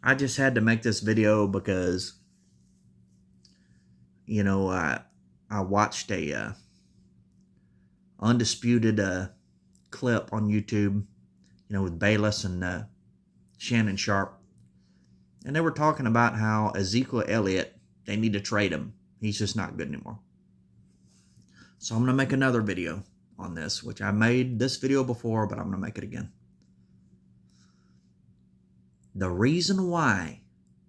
I just had to make this video because, I watched a undisputed clip on YouTube, with Bayless and Shannon Sharp. And they were talking about how Ezekiel Elliott, they need to trade him. He's just not good anymore. So I'm going to make another video on this, which I made this video before, but I'm going to make it again. The reason why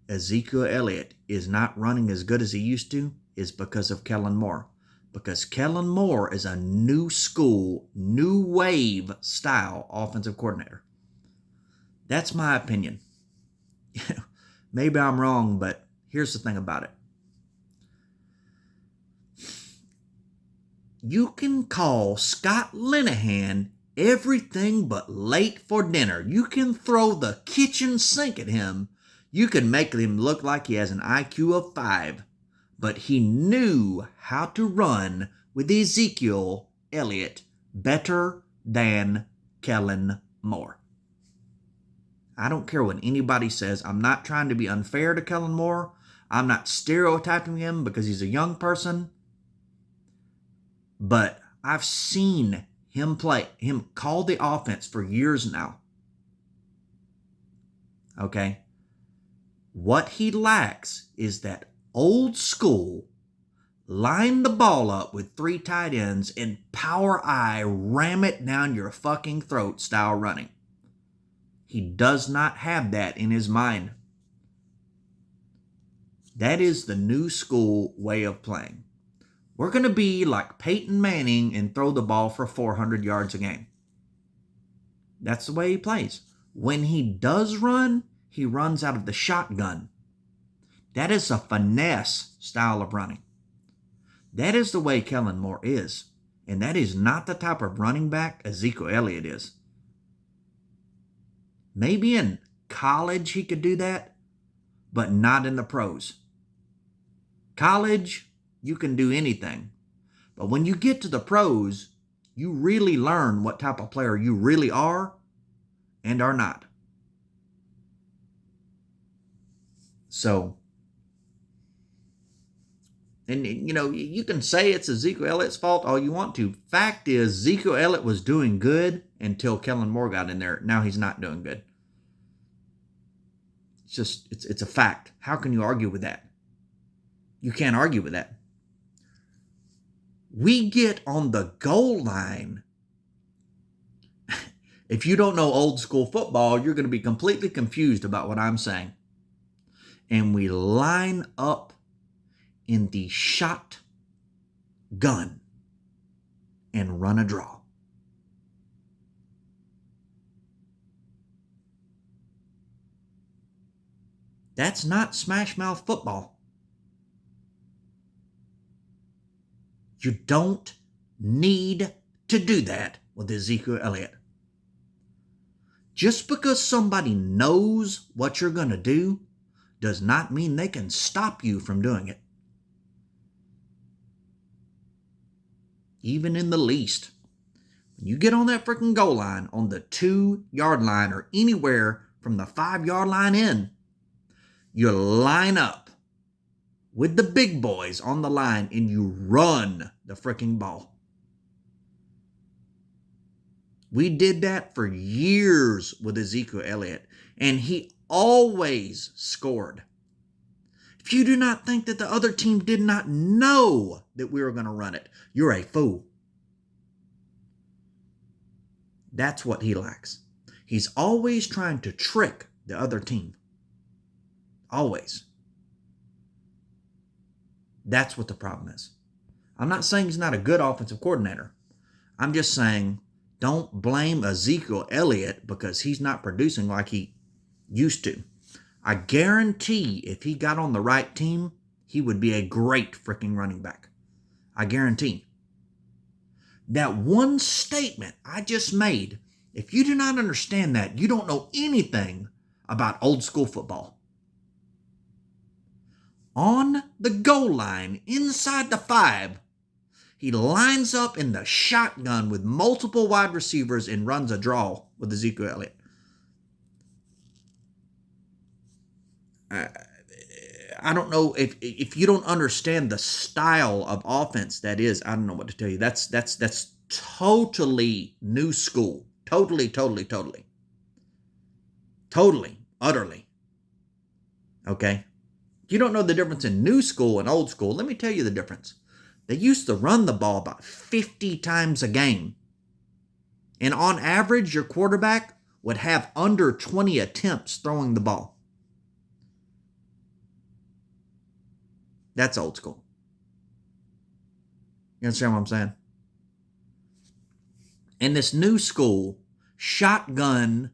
Ezekiel Elliott is not running as good as he used to is because of Kellen Moore. Because Kellen Moore is a new school, new wave style offensive coordinator. That's my opinion. Maybe I'm wrong, but here's the thing about it. You can call Scott Linehan everything but late for dinner. You can throw the kitchen sink at him. You can make him look like he has an IQ of 5. But he knew how to run with Ezekiel Elliott better than Kellen Moore. I don't care what anybody says. I'm not trying to be unfair to Kellen Moore. I'm not stereotyping him because he's a young person. But I've seen him call the offense for years now. Okay? What he lacks is that old school, line the ball up with 3 tight ends and power eye, ram it down your fucking throat style running. He does not have that in his mind. That is the new school way of playing. We're going to be like Peyton Manning and throw the ball for 400 yards a game. That's the way he plays. When he does run, he runs out of the shotgun. That is a finesse style of running. That is the way Kellen Moore is. And that is not the type of running back Ezekiel Elliott is. Maybe in college he could do that, but not in the pros. College, you can do anything. But when you get to the pros, you really learn what type of player you really are and are not. So, and you can say it's Ezekiel Elliott's fault all you want to. Fact is, Ezekiel Elliott was doing good until Kellen Moore got in there. Now he's not doing good. It's a fact. How can you argue with that? You can't argue with that. We get on the goal line. If you don't know old school football, you're going to be completely confused about what I'm saying. And we line up in the shotgun and run a draw. That's not smash mouth football. You don't need to do that with Ezekiel Elliott. Just because somebody knows what you're going to do does not mean they can stop you from doing it. Even in the least. When you get on that freaking goal line, on the 2-yard line or anywhere from the 5-yard line in, you line up with the big boys on the line and you run the freaking ball. We did that for years with Ezekiel Elliott, and he always scored. If you do not think that the other team did not know that we were going to run it, you're a fool. That's what he lacks. He's always trying to trick the other team. Always. That's what the problem is. I'm not saying he's not a good offensive coordinator. I'm just saying don't blame Ezekiel Elliott because he's not producing like he used to. I guarantee if he got on the right team, he would be a great freaking running back. I guarantee. That one statement I just made, if you do not understand that, you don't know anything about old school football. On the goal line, inside the 5, he lines up in the shotgun with multiple wide receivers and runs a draw with Ezekiel Elliott. I don't know if you don't understand the style of offense that is. I don't know what to tell you. That's totally new school. Totally, totally, totally, totally, utterly. Okay. You don't know the difference in new school and old school. Let me tell you the difference. They used to run the ball about 50 times a game. And on average, your quarterback would have under 20 attempts throwing the ball. That's old school. You understand what I'm saying? In this new school, shotgun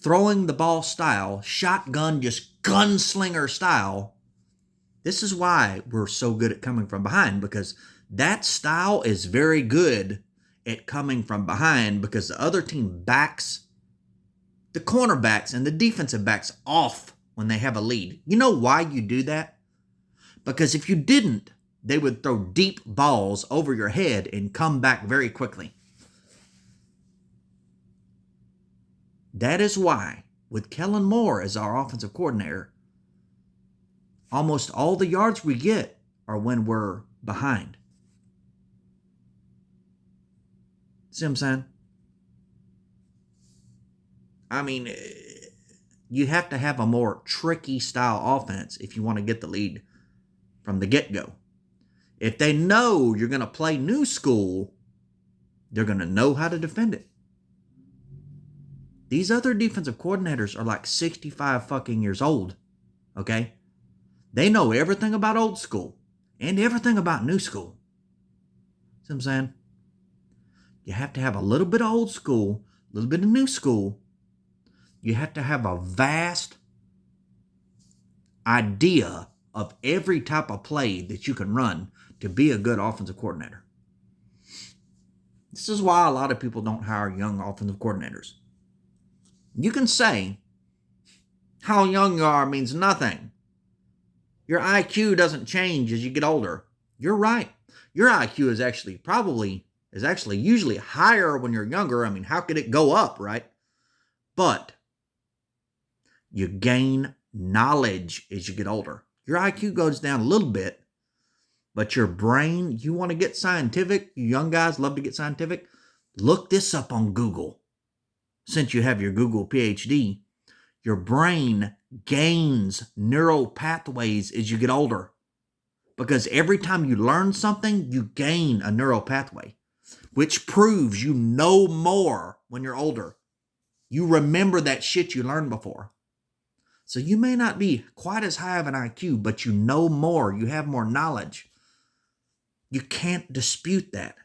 throwing the ball style, shotgun just gunslinger style, this is why we're so good at coming from behind, because that style is very good at coming from behind because the other team backs the cornerbacks and the defensive backs off when they have a lead. You know why you do that? Because if you didn't, they would throw deep balls over your head and come back very quickly. That is why, with Kellen Moore as our offensive coordinator, almost all the yards we get are when we're behind. See what I'm saying? I mean, you have to have a more tricky style offense if you want to get the lead from the get-go. If they know you're going to play new school, they're going to know how to defend it. These other defensive coordinators are like 65 fucking years old, okay? They know everything about old school and everything about new school. See what I'm saying? You have to have a little bit of old school, a little bit of new school. You have to have a vast idea of every type of play that you can run to be a good offensive coordinator. This is why a lot of people don't hire young offensive coordinators. You can say how young you are means nothing. Your IQ doesn't change as you get older. You're right. Your IQ is actually usually higher when you're younger. I mean, how could it go up, right? But you gain knowledge as you get older. Your IQ goes down a little bit, but your brain, you want to get scientific, you young guys love to get scientific, look this up on Google. Since you have your Google PhD, your brain gains neural pathways as you get older. Because every time you learn something, you gain a neural pathway, which proves you know more when you're older. You remember that shit you learned before. So you may not be quite as high of an IQ, but you know more. You have more knowledge. You can't dispute that.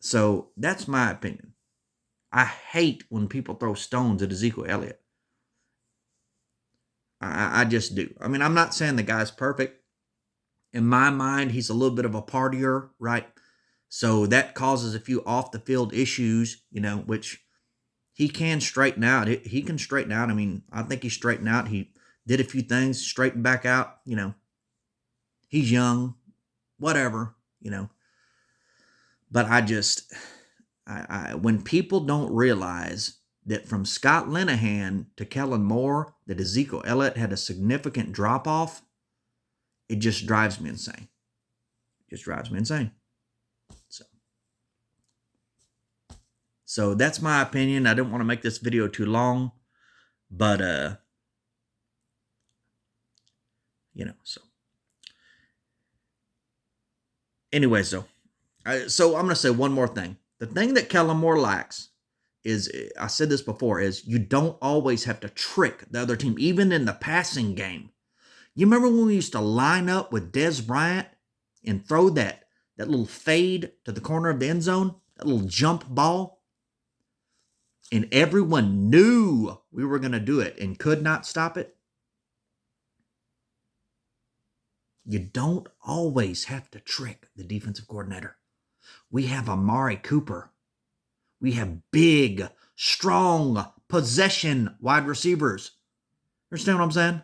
So that's my opinion. I hate when people throw stones at Ezekiel Elliott. I just do. I mean, I'm not saying the guy's perfect. In my mind, he's a little bit of a partier, right? So that causes a few off the field issues, which he can straighten out. He can straighten out. I mean, I think he straightened out. He did a few things, straightened back out, He's young, whatever, But when people don't realize that from Scott Linehan to Kellen Moore, that Ezekiel Elliott had a significant drop-off, it just drives me insane. It just drives me insane. So that's my opinion. I didn't want to make this video too long, but, so. Anyway, so I'm going to say one more thing. The thing that Kellen Moore lacks is, I said this before, is you don't always have to trick the other team, even in the passing game. You remember when we used to line up with Dez Bryant and throw that little fade to the corner of the end zone, that little jump ball? And everyone knew we were going to do it and could not stop it. You don't always have to trick the defensive coordinator. We have Amari Cooper. We have big, strong, possession wide receivers. Understand what I'm saying?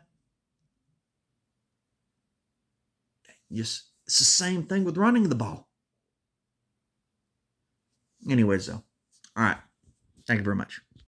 It's the same thing with running the ball. Anyways, though. All right. Thank you very much.